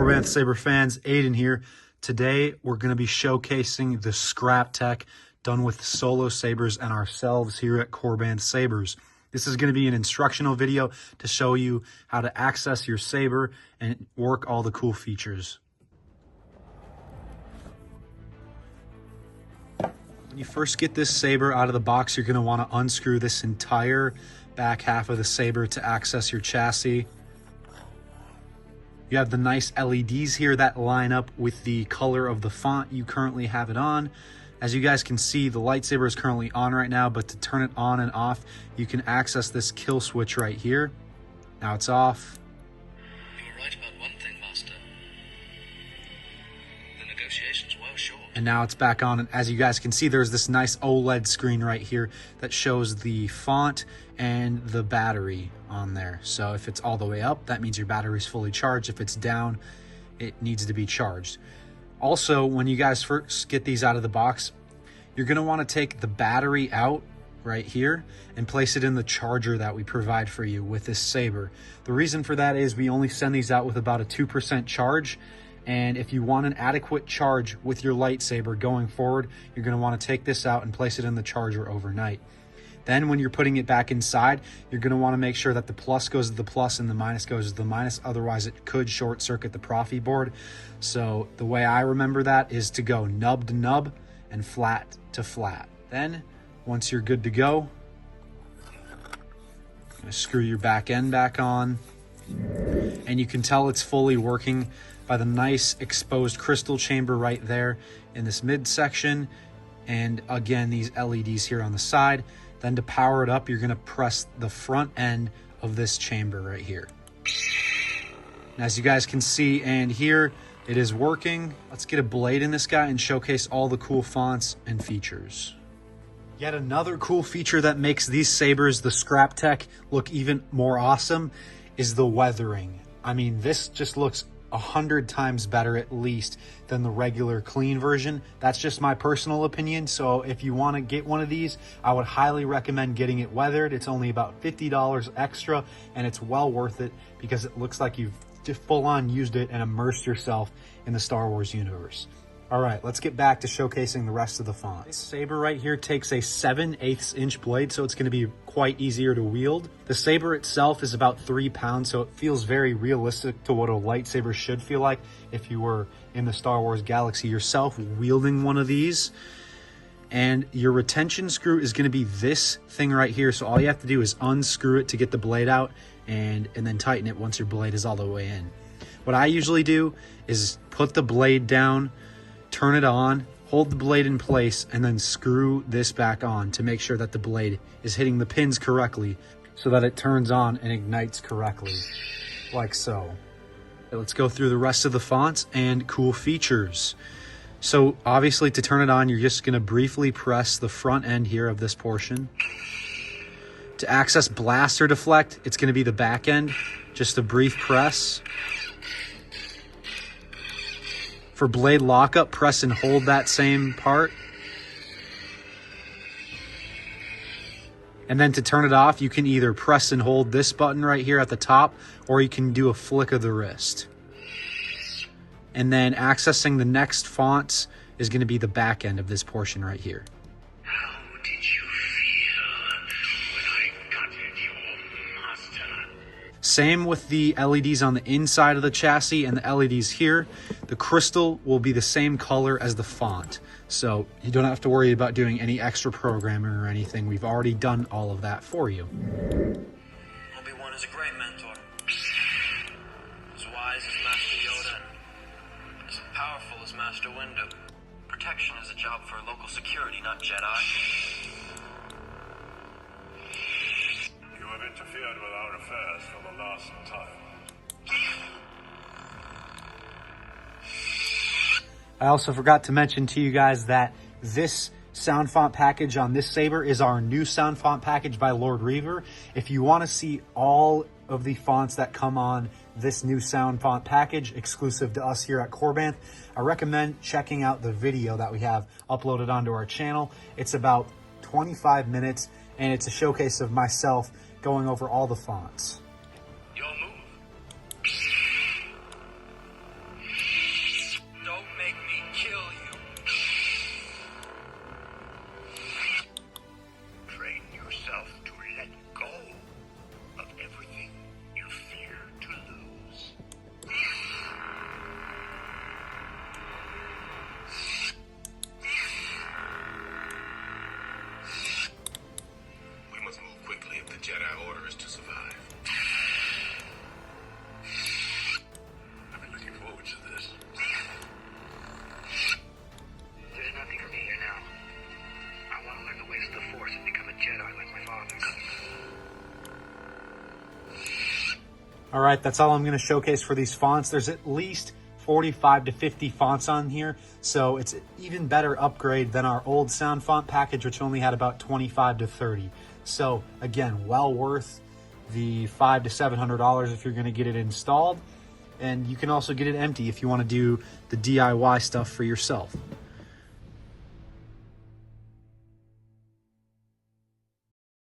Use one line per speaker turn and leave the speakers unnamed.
Korbanth Saber fans, Aiden here. Today we're going to be showcasing the Scraptec done with Solo Sabers and ourselves here at Korbanth Sabers. This is going to be an instructional video to show you how to access your saber and work all the cool features. When you first get this saber out of the box, you're going to want to unscrew this entire back half of the saber to access your chassis. You have the nice LEDs here that line up with the color of the font you currently have it on. As you guys can see, the lightsaber is currently on right now, but to turn it on and off, you can access this kill switch right here. Now it's off.
You were right about one thing, Master. The negotiations were short.
And now it's back on, and as you guys can see, there's this nice OLED screen right here that shows the font and the battery on there. So if it's all the way up, that means your battery's fully charged. If it's down, it needs to be charged. Also, when you guys first get these out of the box, you're going to want to take the battery out right here and place it in the charger that we provide for you with this saber. The reason for that is we only send these out with about a 2% charge. And if you want an adequate charge with your lightsaber going forward, you're going to want to take this out and place it in the charger overnight. Then when you're putting it back inside, you're going to want to make sure that the plus goes to the plus and the minus goes to the minus. Otherwise, it could short circuit the Profi board. So the way I remember that is to go nub to nub and flat to flat. Then once you're good to go, screw your back end back on. And you can tell it's fully working by the nice exposed crystal chamber right there in this midsection. And again, these LEDs here on the side. Then to power it up, you're going to press the front end of this chamber right here. And as you guys can see and hear, it is working. Let's get a blade in this guy and showcase all the cool fonts and features. Yet another cool feature that makes these sabers, the Scraptec, look even more awesome is the weathering. I mean, this just looks 100 times better at least than the regular clean version. That's just my personal opinion. So if you want to get one of these, I would highly recommend getting it weathered. It's only about $50 extra, and it's well worth it because it looks like you've just full on used it and immersed yourself in the Star Wars universe. All right, let's get back to showcasing the rest of the fonts. This saber right here takes a 7/8 inch blade, so it's going to be quite easier to wield. The saber itself is about 3 pounds, so it feels very realistic to what a lightsaber should feel like if you were in the Star Wars galaxy yourself wielding one of these. And your retention screw is going to be this thing right here, so all you have to do is unscrew it to get the blade out and then tighten it once your blade is all the way in. What I usually do is put the blade down, turn it on, hold the blade in place, and then screw this back on to make sure that the blade is hitting the pins correctly so that it turns on and ignites correctly, like so. Let's go through the rest of the fonts and cool features. So obviously to turn it on, you're just going to briefly press the front end here of this portion. To access blast or deflect, it's going to be the back end, just a brief press. For blade lockup, press and hold that same part. And then to turn it off, you can either press and hold this button right here at the top, or you can do a flick of the wrist. And then accessing the next fonts is going to be the back end of this portion right here.
How did you feel when I gutted your master?
Same with the LEDs on the inside of the chassis and the LEDs here. The crystal will be the same color as the font. So you don't have to worry about doing any extra programming or anything. We've already done all of that for you.
Obi-Wan is a great mentor. As wise as Master Yoda and as powerful as Master Windu. Protection is a job for local security, not Jedi.
You have interfered with our affairs for the last time.
I also forgot to mention to you guys that this sound font package on this saber is our new sound font package by Lord Reaver. If you want to see all of the fonts that come on this new sound font package exclusive to us here at Korbanth, I recommend checking out the video that we have uploaded onto our channel. It's about 25 minutes and it's a showcase of myself going over all the fonts.
Your move.
All right, that's all I'm going to showcase for these fonts. There's at least 45 to 50 fonts on here, so it's an even better upgrade than our old sound font package, which only had about 25 to 30. So again, well worth the $500 to $700 if you're going to get it installed, and you can also get it empty if you want to do the DIY stuff for yourself.